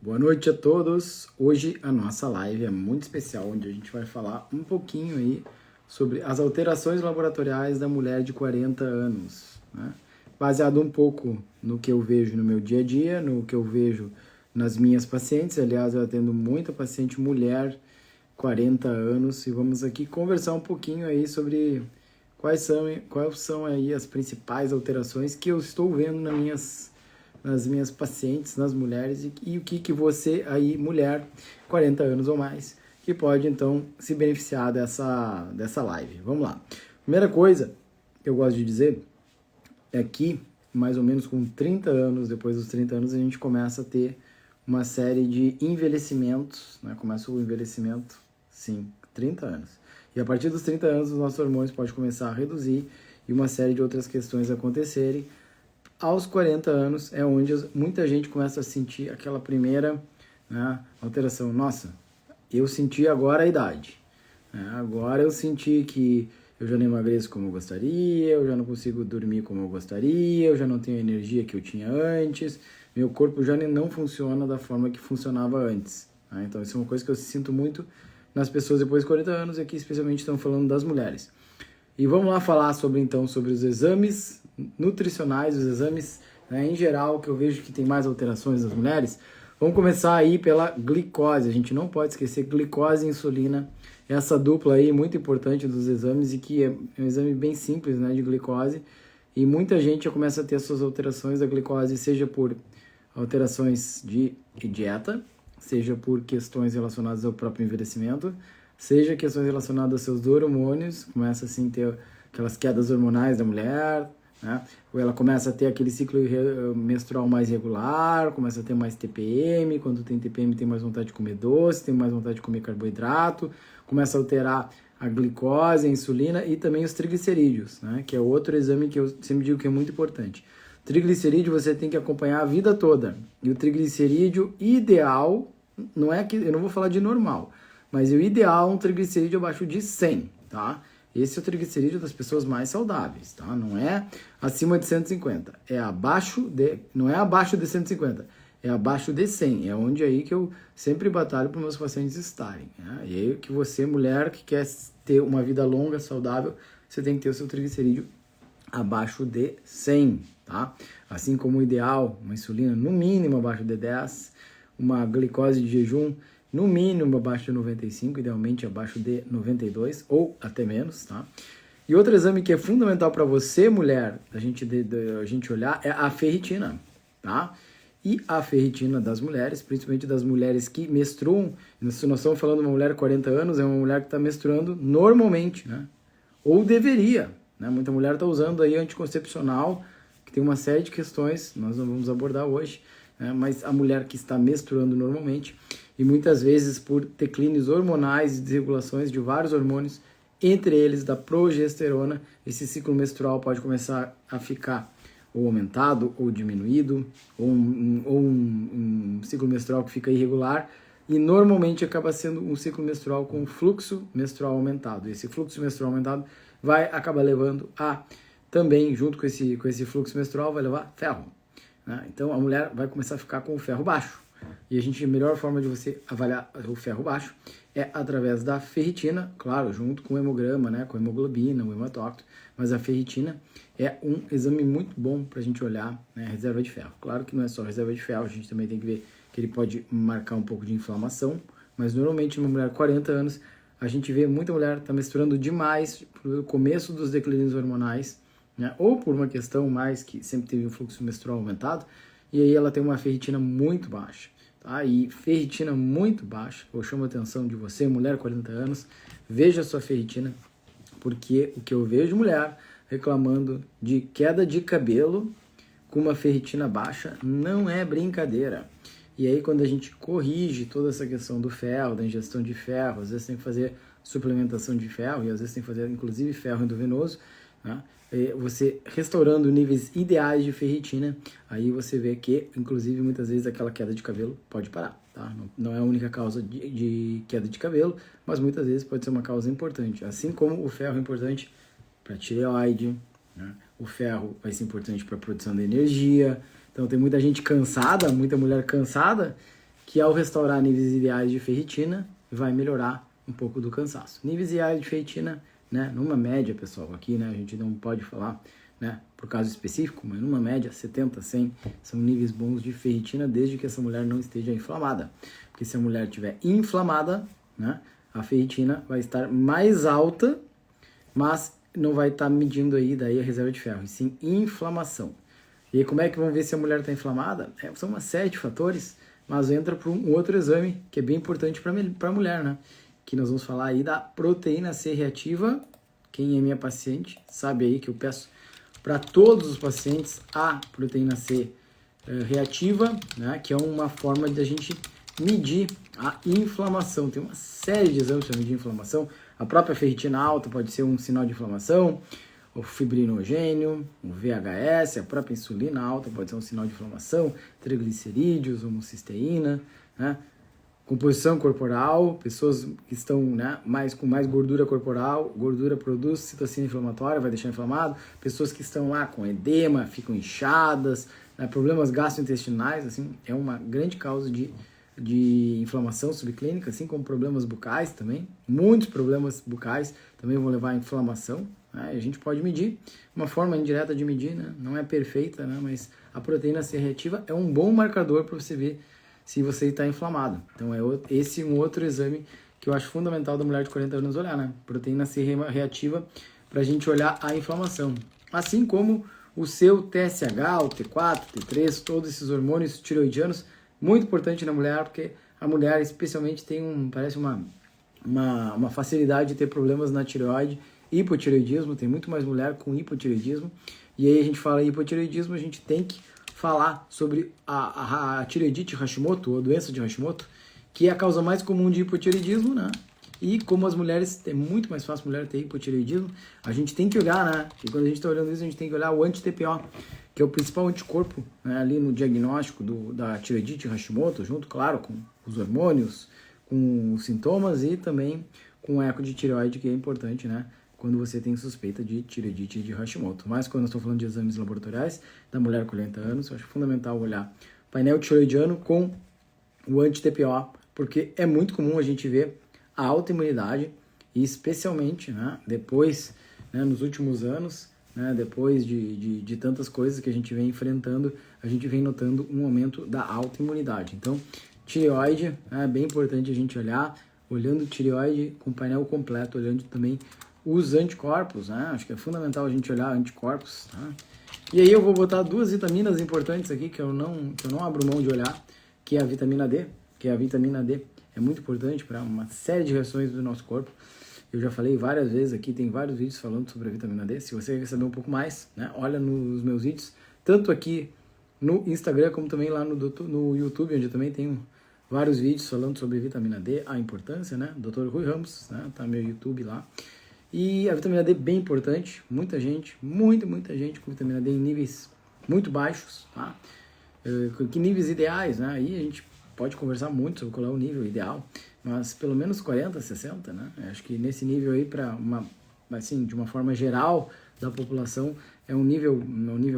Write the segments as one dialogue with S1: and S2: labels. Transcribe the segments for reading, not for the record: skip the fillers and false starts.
S1: Boa noite a todos. Hoje a nossa live é muito especial, onde a gente vai falar um pouquinho aí sobre as alterações laboratoriais da mulher de 40 anos, né? Baseado um pouco no que eu vejo no meu dia a dia, no que eu vejo nas minhas pacientes. Aliás, eu atendo muita paciente mulher, 40 anos, e vamos aqui conversar um pouquinho aí sobre quais são aí as principais alterações que eu estou vendo nas minhas pacientes, nas mulheres, e o que você aí, mulher, 40 anos ou mais, que pode então se beneficiar dessa live. Vamos lá. Primeira coisa que eu gosto de dizer é que, mais ou menos com 30 anos, depois dos 30 anos, a gente começa a ter uma série de envelhecimentos, né? Começa o envelhecimento, sim, 30 anos. E a partir dos 30 anos, os nossos hormônios podem começar a reduzir e uma série de outras questões acontecerem. Aos 40 anos é onde muita gente começa a sentir aquela primeira, né, alteração. Nossa, eu senti agora a idade. Né? Agora eu senti que eu já não emagreço como eu gostaria, eu já não consigo dormir como eu gostaria, eu já não tenho a energia que eu tinha antes, meu corpo já não funciona da forma que funcionava antes. Né? Então isso é uma coisa que eu sinto muito nas pessoas depois de 40 anos, e aqui especialmente estamos falando das mulheres. E vamos lá falar sobre os exames nutricionais, os exames, né, em geral, que eu vejo que tem mais alterações nas mulheres. Vamos começar aí pela glicose. A gente não pode esquecer glicose e insulina, essa dupla aí muito importante dos exames, e que é um exame bem simples, né, de glicose. E muita gente já começa a ter suas alterações da glicose, seja por alterações de dieta, seja por questões relacionadas ao próprio envelhecimento, seja questões relacionadas aos seus hormônios, começa assim a ter aquelas quedas hormonais da mulher, né? Ou ela começa a ter aquele ciclo menstrual mais regular, começa a ter mais TPM, quando tem TPM tem mais vontade de comer doce, tem mais vontade de comer carboidrato, começa a alterar a glicose, a insulina e também os triglicerídeos, né? Que é outro exame que eu sempre digo que é muito importante. Triglicerídeo você tem que acompanhar a vida toda, e o triglicerídeo ideal, não é que eu não vou falar de normal, mas o ideal é um triglicerídeo abaixo de 100, tá? Esse é o triglicerídeo das pessoas mais saudáveis, tá? Não é acima de 150, não é abaixo de 150, é abaixo de 100, é onde aí que eu sempre batalho para meus pacientes estarem, né? E aí que você, mulher, que quer ter uma vida longa, saudável, você tem que ter o seu triglicerídeo abaixo de 100, tá? Assim como o ideal, uma insulina no mínimo abaixo de 10, uma glicose de jejum no mínimo abaixo de 95, idealmente abaixo de 92 ou até menos, tá? E outro exame que é fundamental para você, mulher, a gente olhar é a ferritina, tá? E a ferritina das mulheres, principalmente das mulheres que menstruam, se nós estamos falando de uma mulher de 40 anos, é uma mulher que está menstruando normalmente, né? Ou deveria, né? Muita mulher está usando aí anticoncepcional, que tem uma série de questões, nós não vamos abordar hoje, né? Mas a mulher que está menstruando normalmente, e muitas vezes por declínios hormonais e desregulações de vários hormônios, entre eles da progesterona, esse ciclo menstrual pode começar a ficar ou aumentado ou diminuído, ou um ciclo menstrual que fica irregular, e normalmente acaba sendo um ciclo menstrual com fluxo menstrual aumentado. Esse fluxo menstrual aumentado vai acabar levando a, também junto com esse fluxo menstrual, vai levar ferro, né? Então a mulher vai começar a ficar com o ferro baixo. E a melhor forma de você avaliar o ferro baixo é através da ferritina, claro, junto com o hemograma, né, com a hemoglobina, o hematócrito, mas a ferritina é um exame muito bom para a gente olhar, né, a reserva de ferro. Claro que não é só reserva de ferro, a gente também tem que ver que ele pode marcar um pouco de inflamação, mas normalmente uma mulher de 40 anos, a gente vê muita mulher está menstruando demais no começo dos declínios hormonais, né, ou por uma questão mais que sempre teve um fluxo menstrual aumentado, e aí ela tem uma ferritina muito baixa, tá? E ferritina muito baixa, eu chamo a atenção de você, mulher 40 anos, veja a sua ferritina, porque o que eu vejo mulher reclamando de queda de cabelo com uma ferritina baixa não é brincadeira. E aí quando a gente corrige toda essa questão do ferro, da ingestão de ferro, às vezes tem que fazer suplementação de ferro, e às vezes tem que fazer inclusive ferro endovenoso, né? Você restaurando níveis ideais de ferritina, aí você vê que, inclusive, muitas vezes aquela queda de cabelo pode parar, tá? Não é a única causa de queda de cabelo, mas muitas vezes pode ser uma causa importante. Assim como o ferro é importante para tireoide, né? O ferro vai ser importante para a produção de energia. Então tem muita gente cansada, muita mulher cansada, que ao restaurar níveis ideais de ferritina, vai melhorar um pouco do cansaço. Níveis ideais de ferritina, né, numa média, pessoal, aqui, né, a gente não pode falar, né, por caso específico, mas numa média, 70, 100 são níveis bons de ferritina, desde que essa mulher não esteja inflamada. Porque se a mulher estiver inflamada, né, a ferritina vai estar mais alta, mas não vai estar medindo aí daí a reserva de ferro, e sim inflamação. E aí, como é que vão ver se a mulher está inflamada? São uma série de fatores, mas entra para um outro exame que é bem importante para a mulher, né? Que nós vamos falar aí da proteína C reativa. Quem é minha paciente sabe aí que eu peço para todos os pacientes a proteína C reativa, né? Que é uma forma de a gente medir a inflamação. Tem uma série de exames para medir a inflamação. A própria ferritina alta pode ser um sinal de inflamação, o fibrinogênio, o VHS, a própria insulina alta pode ser um sinal de inflamação, triglicerídeos, homocisteína, né? Composição corporal, pessoas que estão, né, com mais gordura corporal, gordura produz citocina inflamatória, vai deixar inflamado, pessoas que estão lá com edema, ficam inchadas, né, problemas gastrointestinais, assim, é uma grande causa de inflamação subclínica, assim como problemas bucais também. Muitos problemas bucais também vão levar a inflamação, né? A gente pode medir, uma forma indireta de medir, né? Não é perfeita, né? Mas a proteína C reativa é um bom marcador para você ver se você está inflamado. Então esse é um outro exame que eu acho fundamental da mulher de 40 anos olhar, né? Proteína C reativa para a gente olhar a inflamação. Assim como o seu TSH, o T4, T3, todos esses hormônios tiroidianos, muito importante na mulher, porque a mulher especialmente tem parece uma facilidade de ter problemas na tireoide, hipotireoidismo, tem muito mais mulher com hipotireoidismo, e aí a gente fala em hipotireoidismo, a gente tem que falar sobre a tireoidite Hashimoto, ou a doença de Hashimoto, que é a causa mais comum de hipotireoidismo, né? E como as mulheres, é muito mais fácil mulher ter hipotireoidismo, a gente tem que olhar, né? E quando a gente está olhando isso, a gente tem que olhar o anti-TPO, que é o principal anticorpo, né, ali no diagnóstico da tireoidite Hashimoto, junto, claro, com os hormônios, com os sintomas e também com o eco de tireoide, que é importante, né? Quando você tem suspeita de tireoidite de Hashimoto. Mas quando eu estou falando de exames laboratoriais da mulher com 40 anos, eu acho fundamental olhar painel tireoidiano com o anti-TPO, porque é muito comum a gente ver a autoimunidade, e especialmente, né, depois, né, nos últimos anos, né, depois de tantas coisas que a gente vem enfrentando, a gente vem notando um aumento da autoimunidade. Então, tireoide, é bem importante a gente olhar, olhando tireoide com painel completo, olhando também os anticorpos, né? Acho que é fundamental a gente olhar anticorpos, tá? E aí eu vou botar duas vitaminas importantes aqui que eu não abro mão de olhar, que é a vitamina D, que a vitamina D é muito importante para uma série de reações do nosso corpo. Eu já falei várias vezes aqui, tem vários vídeos falando sobre a vitamina D. Se você quer saber um pouco mais, né, olha nos meus vídeos, tanto aqui no Instagram como também lá no YouTube, onde eu também tenho vários vídeos falando sobre vitamina D, a importância, né? Dr. Rui Ramos, né? Tá meu YouTube lá. E a vitamina D é bem importante, muita gente, muita gente com vitamina D em níveis muito baixos, tá? Que níveis ideais, né? Aí a gente pode conversar muito sobre qual é o nível ideal, mas pelo menos 40, 60, né? Acho que nesse nível aí, assim, de uma forma geral da população, é um nível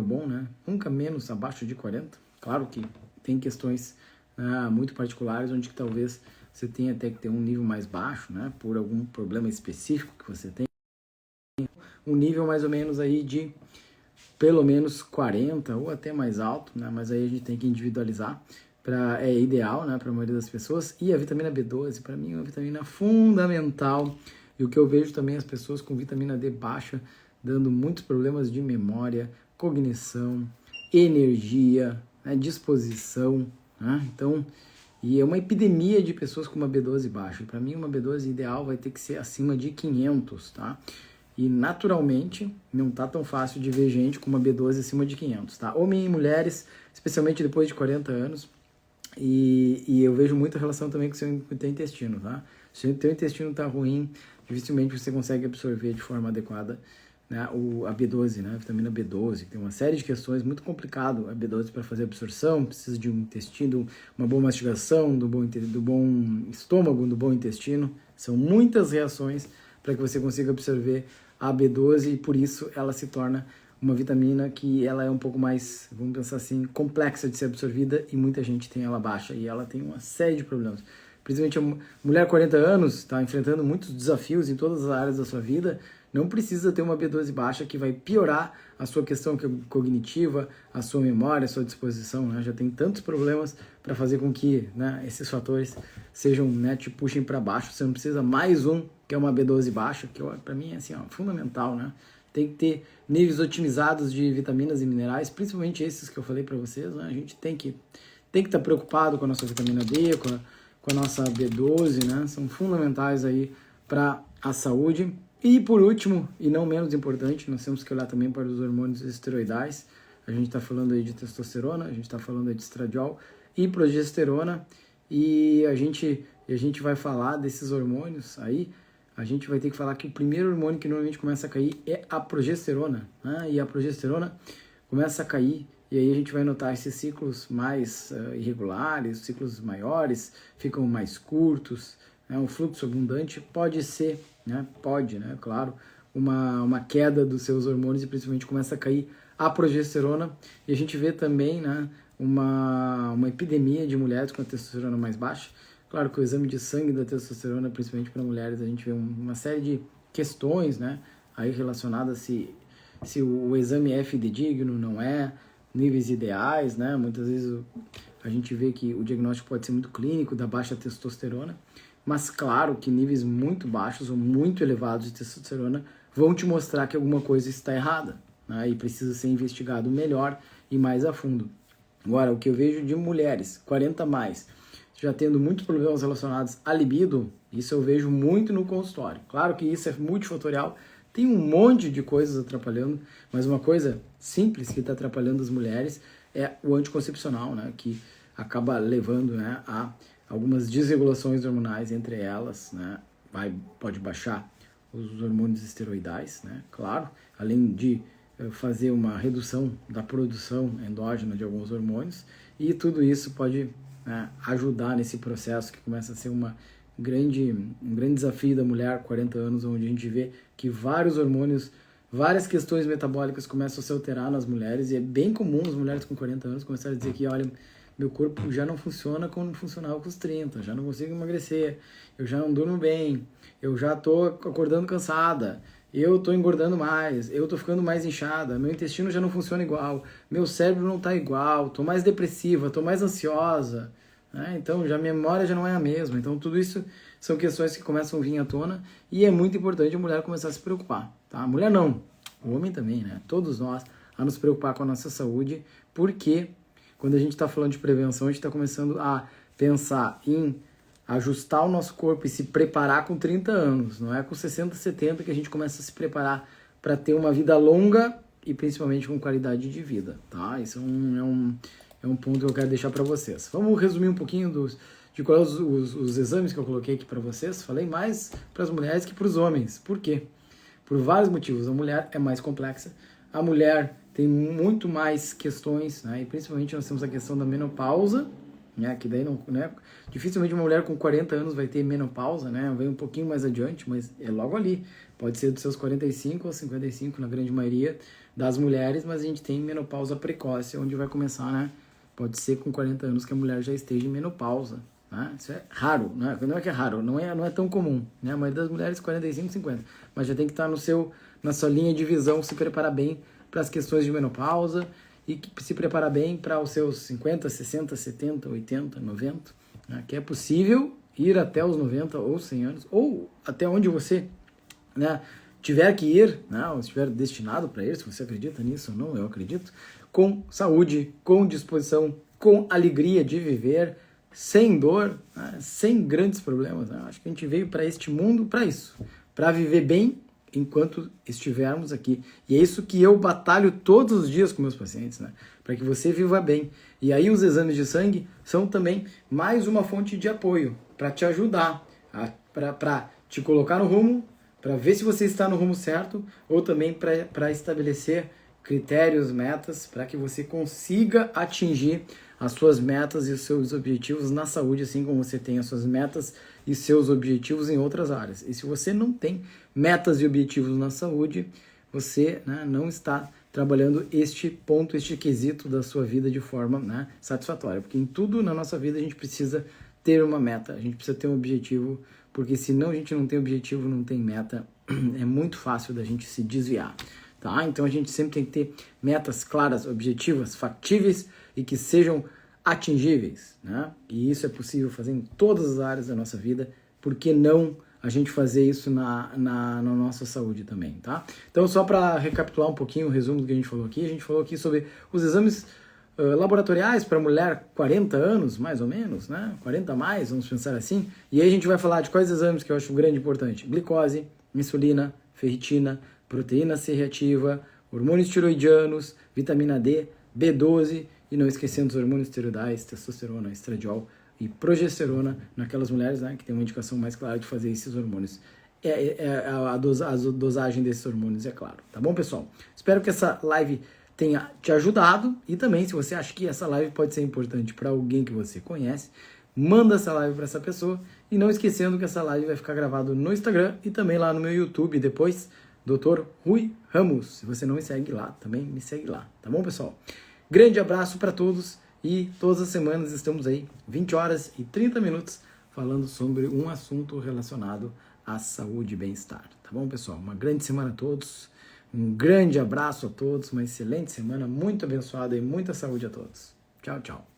S1: bom, né? Nunca menos abaixo de 40. Claro que tem questões muito particulares, onde que talvez você tenha até que ter um nível mais baixo, né? Por algum problema específico que você tem. Um nível mais ou menos aí de pelo menos 40 ou até mais alto, né? Mas aí a gente tem que individualizar. É ideal, né, para a maioria das pessoas. E a vitamina B12, para mim, é uma vitamina fundamental. E o que eu vejo também as pessoas com vitamina D baixa dando muitos problemas de memória, cognição, energia, né, disposição, né? Então, e é uma epidemia de pessoas com uma B12 baixa. Para mim, uma B12 ideal vai ter que ser acima de 500, tá? E naturalmente não tá tão fácil de ver gente com uma B12 acima de 500, tá? Homens e mulheres, especialmente depois de 40 anos. E eu vejo muita relação também com o seu intestino, tá? Se o teu intestino tá ruim, dificilmente você consegue absorver de forma adequada, né, a B12, né, a vitamina B12. Tem uma série de questões, muito complicado a B12 para fazer absorção, precisa de um intestino, uma boa mastigação, do bom estômago, do bom intestino. São muitas reações para que você consiga absorver a B12 e por isso ela se torna uma vitamina que ela é um pouco mais, vamos pensar assim, complexa de ser absorvida e muita gente tem ela baixa e ela tem uma série de problemas. Principalmente a mulher de 40 anos está enfrentando muitos desafios em todas as áreas da sua vida, não precisa ter uma B12 baixa que vai piorar a sua questão cognitiva, a sua memória, a sua disposição, né? Já tem tantos problemas para fazer com que, né, esses fatores sejam, né, te puxem para baixo. Você não precisa mais que é uma B12 baixa, que para mim é assim, ó, fundamental, né? Tem que ter níveis otimizados de vitaminas e minerais, principalmente esses que eu falei para vocês, né? A gente tem que estar preocupado com a nossa vitamina D, com a nossa B12, né? São fundamentais aí para a saúde. E por último, e não menos importante, nós temos que olhar também para os hormônios esteroidais. A gente está falando aí de testosterona, a gente está falando aí de estradiol e progesterona, e a gente vai falar desses hormônios aí. A gente vai ter que falar que o primeiro hormônio que normalmente começa a cair é a progesterona, né? E a progesterona começa a cair, e aí a gente vai notar esses ciclos mais irregulares, ciclos maiores, ficam mais curtos, né? O fluxo abundante pode ser, né? Pode, né? Claro, uma queda dos seus hormônios e principalmente começa a cair a progesterona, e a gente vê também, né, uma epidemia de mulheres com a testosterona mais baixa. Claro que o exame de sangue da testosterona, principalmente para mulheres, a gente vê uma série de questões, né, aí relacionadas se o exame é fidedigno, não é, níveis ideais, né, muitas vezes a gente vê que o diagnóstico pode ser muito clínico da baixa testosterona, mas claro que níveis muito baixos ou muito elevados de testosterona vão te mostrar que alguma coisa está errada, né, e precisa ser investigado melhor e mais a fundo. Agora, o que eu vejo de mulheres 40 mais, já tendo muitos problemas relacionados à libido, isso eu vejo muito no consultório. Claro que isso é multifatorial, tem um monte de coisas atrapalhando, mas uma coisa simples que está atrapalhando as mulheres é o anticoncepcional, né, que acaba levando, né, a algumas desregulações hormonais entre elas, né, pode baixar os hormônios esteroidais, né, claro, além de fazer uma redução da produção endógena de alguns hormônios, e tudo isso pode, né, ajudar nesse processo que começa a ser um grande desafio da mulher 40 anos, onde a gente vê que vários hormônios, várias questões metabólicas começam a se alterar nas mulheres, e é bem comum as mulheres com 40 anos começarem a dizer que, olha, meu corpo já não funciona como funcionava com os 30, já não consigo emagrecer, eu já não durmo bem, eu já estou acordando cansada, eu estou engordando mais, eu estou ficando mais inchada, meu intestino já não funciona igual, meu cérebro não está igual, estou mais depressiva, estou mais ansiosa, né? Então já minha memória já não é a mesma. Então tudo isso são questões que começam a vir à tona, e é muito importante a mulher começar a se preocupar, tá? A mulher não, o homem também, né? Todos nós a nos preocupar com a nossa saúde, porque quando a gente está falando de prevenção, a gente está começando a pensar em ajustar o nosso corpo e se preparar com 30 anos. Não é com 60, 70 que a gente começa a se preparar para ter uma vida longa e principalmente com qualidade de vida, tá? Isso é um ponto que eu quero deixar para vocês. Vamos resumir um pouquinho de quais os exames que eu coloquei aqui para vocês. Falei mais para as mulheres que para os homens. Por quê? Por vários motivos. A mulher é mais complexa. A mulher tem muito mais questões, né? E principalmente nós temos a questão da menopausa, né? Que daí não, né? Dificilmente uma mulher com 40 anos vai ter menopausa, né? Vem um pouquinho mais adiante, mas é logo ali. Pode ser dos seus 45 ou 55, na grande maioria das mulheres, mas a gente tem menopausa precoce, onde vai começar, né? Pode ser com 40 anos que a mulher já esteja em menopausa, né? Isso é raro, né? Não é que é raro, não é tão comum, né? A maioria das mulheres 45, 50, mas já tem que estar na sua linha de visão, se preparar bem para as questões de menopausa e se preparar bem para os seus 50, 60, 70, 80, 90, né? Que é possível ir até os 90 ou 100 anos, ou até onde você, né, tiver que ir, né, ou estiver destinado para ir, se você acredita nisso ou não, eu acredito, com saúde, com disposição, com alegria de viver, sem dor, né, sem grandes problemas, né? Acho que a gente veio para este mundo para isso, para viver bem enquanto estivermos aqui. E é isso que eu batalho todos os dias com meus pacientes, né? Para que você viva bem. E aí os exames de sangue são também mais uma fonte de apoio para te ajudar, para te colocar no rumo, para ver se você está no rumo certo, ou também para estabelecer critérios, metas, para que você consiga atingir as suas metas e os seus objetivos na saúde, assim como você tem as suas metas e seus objetivos em outras áreas. E se você não tem metas e objetivos na saúde, você, né, não está trabalhando este ponto, este quesito da sua vida de forma, né, satisfatória. Porque em tudo na nossa vida a gente precisa ter uma meta, a gente precisa ter um objetivo, porque senão a gente não tem objetivo, não tem meta, é muito fácil da gente se desviar. Tá? Então a gente sempre tem que ter metas claras, objetivas, factíveis e que sejam atingíveis, né? E isso é possível fazer em todas as áreas da nossa vida. Por que não a gente fazer isso na nossa saúde também, tá? Então, só para recapitular um pouquinho o resumo do que a gente falou aqui sobre os exames laboratoriais para mulher 40 anos, mais ou menos, né? 40 a mais, vamos pensar assim. E aí a gente vai falar de quais exames que eu acho grande e importante. Glicose, insulina, ferritina, proteína C reativa, hormônios tiroidianos, vitamina D, B12 e não esquecendo os hormônios esteroidais, testosterona, estradiol e progesterona naquelas mulheres, né, que tem uma indicação mais clara de fazer esses hormônios. A dosagem desses hormônios, é claro. Tá bom, pessoal? Espero que essa live tenha te ajudado e também, se você acha que essa live pode ser importante para alguém que você conhece, manda essa live para essa pessoa e não esquecendo que essa live vai ficar gravada no Instagram e também lá no meu YouTube depois, Dr. Rui Ramos. Se você não me segue lá, também me segue lá. Tá bom, pessoal? Grande abraço para todos e todas as semanas estamos aí, 20 horas e 30 minutos, falando sobre um assunto relacionado à saúde e bem-estar. Tá bom, pessoal? Uma grande semana a todos, um grande abraço a todos, uma excelente semana, muito abençoada e muita saúde a todos. Tchau, tchau.